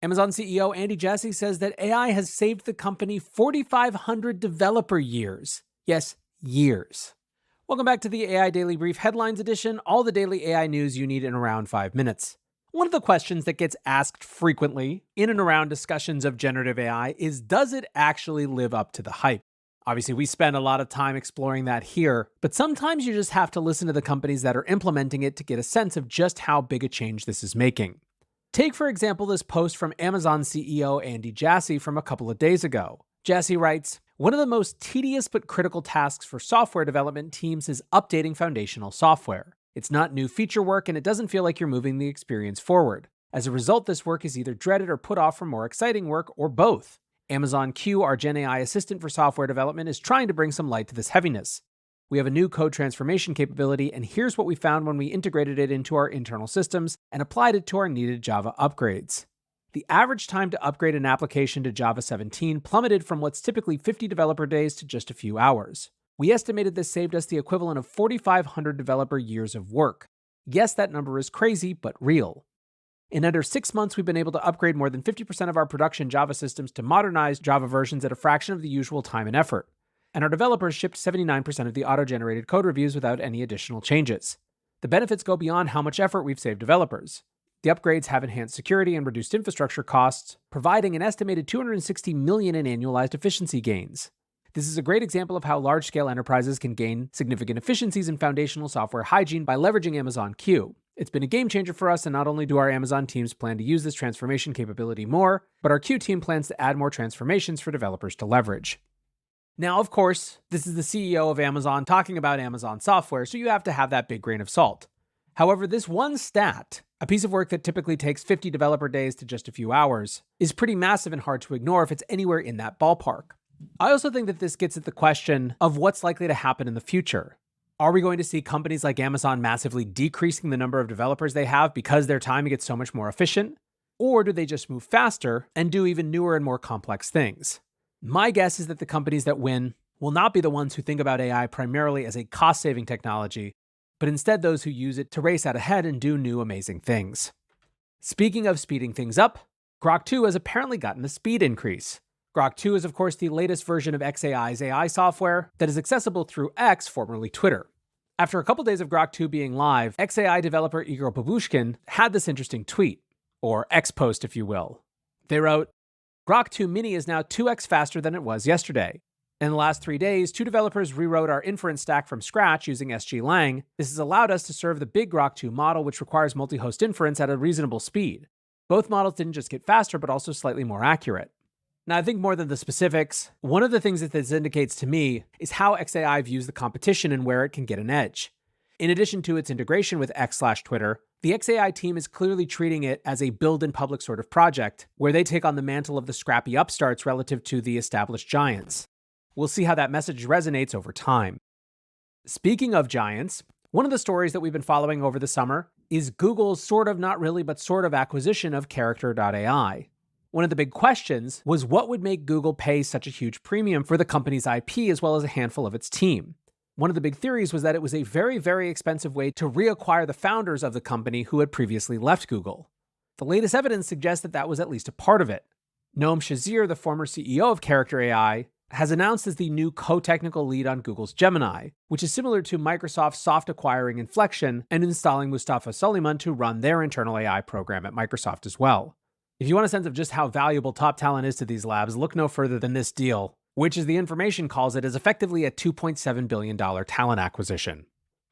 Amazon CEO Andy Jassy says that AI has saved the company 4,500 developer years. Yes, years. Welcome back to the AI Daily Brief Headlines Edition, all the daily AI news you need in around 5 minutes. One of the questions that gets asked frequently in and around discussions of generative AI is, does it actually live up to the hype? Obviously, we spend a lot of time exploring that here, but sometimes you just have to listen to the companies that are implementing it to get a sense of just how big a change this is making. Take, for example, this post from Amazon CEO Andy Jassy from a couple of days ago. Jassy writes, "One of the most tedious but critical tasks for software development teams is updating foundational software. It's not new feature work, and it doesn't feel like you're moving the experience forward. As a result, this work is either dreaded or put off for more exciting work, or both. Amazon Q, our Gen AI assistant for software development, is trying to bring some light to this heaviness. We have a new code transformation capability, and here's what we found when we integrated it into our internal systems and applied it to our needed Java upgrades. The average time to upgrade an application to Java 17 plummeted from what's typically 50 developer days to just a few hours. We estimated this saved us the equivalent of 4,500 developer years of work. Yes, that number is crazy, but real. In under 6 months, we've been able to upgrade more than 50% of our production Java systems to modernized Java versions at a fraction of the usual time and effort. And our developers shipped 79% of the auto-generated code reviews without any additional changes. The benefits go beyond how much effort we've saved developers. The upgrades have enhanced security and reduced infrastructure costs, providing an estimated $260 million in annualized efficiency gains. This is a great example of how large-scale enterprises can gain significant efficiencies in foundational software hygiene by leveraging Amazon Q. It's been a game changer for us, and not only do our Amazon teams plan to use this transformation capability more, but our Q team plans to add more transformations for developers to leverage." Now, of course, this is the CEO of Amazon talking about Amazon software, so you have to have that big grain of salt. However, this one stat, a piece of work that typically takes 50 developer days to just a few hours, is pretty massive and hard to ignore if it's anywhere in that ballpark. I also think that this gets at the question of what's likely to happen in the future. Are we going to see companies like Amazon massively decreasing the number of developers they have because their time gets so much more efficient? Or do they just move faster and do even newer and more complex things? My guess is that the companies that win will not be the ones who think about AI primarily as a cost-saving technology, but instead those who use it to race out ahead and do new amazing things. Speaking of speeding things up, Grok 2 has apparently gotten a speed increase. Grok 2 is, of course, the latest version of xAI's AI software that is accessible through X, formerly Twitter. After a couple days of Grok 2 being live, xAI developer Igor Babushkin had this interesting tweet, or X post if you will. They wrote, "Grok 2 Mini is now 2x faster than it was yesterday. In the last 3 days, 2 developers rewrote our inference stack from scratch using SGLang. This has allowed us to serve the big Grok 2 model, which requires multi-host inference at a reasonable speed. Both models didn't just get faster, but also slightly more accurate." Now, I think more than the specifics, one of the things that this indicates to me is how xAI views the competition and where it can get an edge. In addition to its integration with X/Twitter, the xAI team is clearly treating it as a build-in-public sort of project, where they take on the mantle of the scrappy upstarts relative to the established giants. We'll see how that message resonates over time. Speaking of giants, one of the stories that we've been following over the summer is Google's sort of not really but sort of acquisition of Character.ai. One of the big questions was what would make Google pay such a huge premium for the company's IP as well as a handful of its team. One of the big theories was that it was a very, very expensive way to reacquire the founders of the company who had previously left Google. The latest evidence suggests that that was at least a part of it. Noam Shazir, the former CEO of Character.ai, has announced as the new co-technical lead on Google's Gemini, which is similar to Microsoft's soft acquiring Inflection and installing Mustafa Suleyman to run their internal AI program at Microsoft as well. If you want a sense of just how valuable top talent is to these labs, look no further than this deal, which, as the information calls it, is effectively a $2.7 billion talent acquisition.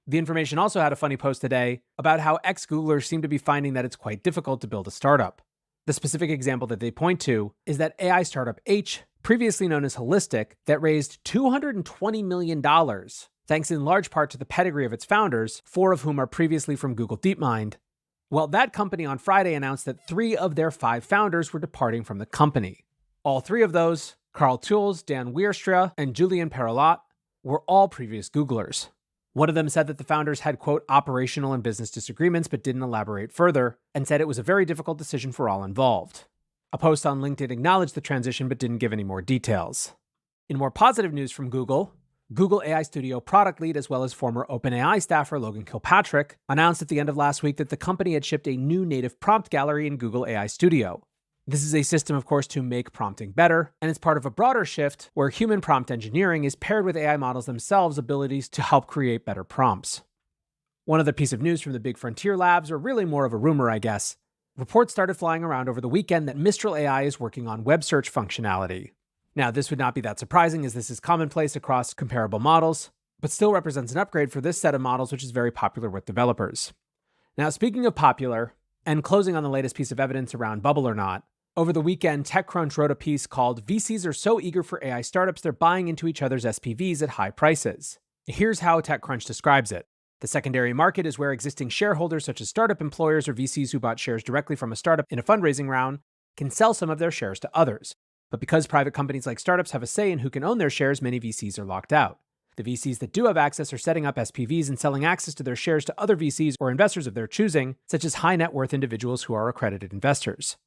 The information also had a funny post today about how ex-Googlers seem to be finding that it's quite difficult to build a startup. The specific example that they point to is that AI startup H, previously known as Holistic, that raised $220 million, thanks in large part to the pedigree of its founders, 4 of whom are previously from Google DeepMind. Well, that company on Friday announced that 3 of their 5 founders were departing from the company. All 3 of those, Carl Tuels, Dan Weerstra, and Julian Perrelot, were all previous Googlers. One of them said that the founders had, quote, operational and business disagreements, but didn't elaborate further, and said it was a very difficult decision for all involved. A post on LinkedIn acknowledged the transition, but didn't give any more details. In more positive news from Google, Google AI Studio product lead, as well as former OpenAI staffer Logan Kilpatrick, announced at the end of last week that the company had shipped a new native prompt gallery in Google AI Studio. This is a system, of course, to make prompting better, and it's part of a broader shift where human prompt engineering is paired with AI models themselves' abilities to help create better prompts. One other piece of news from the big frontier labs, or really more of a rumor, I guess. Reports started flying around over the weekend that Mistral AI is working on web search functionality. Now, this would not be that surprising as this is commonplace across comparable models, but still represents an upgrade for this set of models, which is very popular with developers. Now, speaking of popular, and closing on the latest piece of evidence around bubble or not, over the weekend, TechCrunch wrote a piece called "VCs are so eager for AI startups they're buying into each other's SPVs at high prices." Here's how TechCrunch describes it. The secondary market is where existing shareholders such as startup employers or VCs who bought shares directly from a startup in a fundraising round can sell some of their shares to others. But because private companies like startups have a say in who can own their shares, many VCs are locked out. The VCs that do have access are setting up SPVs and selling access to their shares to other VCs or investors of their choosing, such as high net worth individuals who are accredited investors.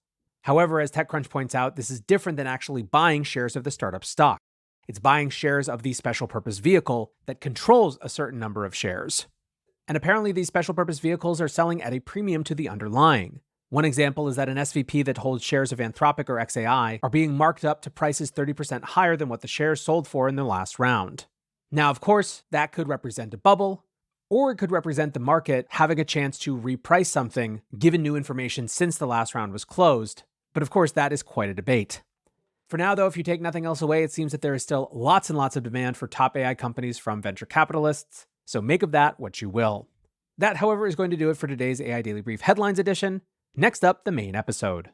However, as TechCrunch points out, this is different than actually buying shares of the startup stock. It's buying shares of the special purpose vehicle that controls a certain number of shares. And apparently these special purpose vehicles are selling at a premium to the underlying. One example is that an SVP that holds shares of Anthropic or XAI are being marked up to prices 30% higher than what the shares sold for in the last round. Now, of course, that could represent a bubble, or it could represent the market having a chance to reprice something given new information since the last round was closed. But of course, that is quite a debate. For now, though, if you take nothing else away, it seems that there is still lots and lots of demand for top AI companies from venture capitalists, so make of that what you will. That, however, is going to do it for today's AI Daily Brief Headlines edition. Next up, the main episode.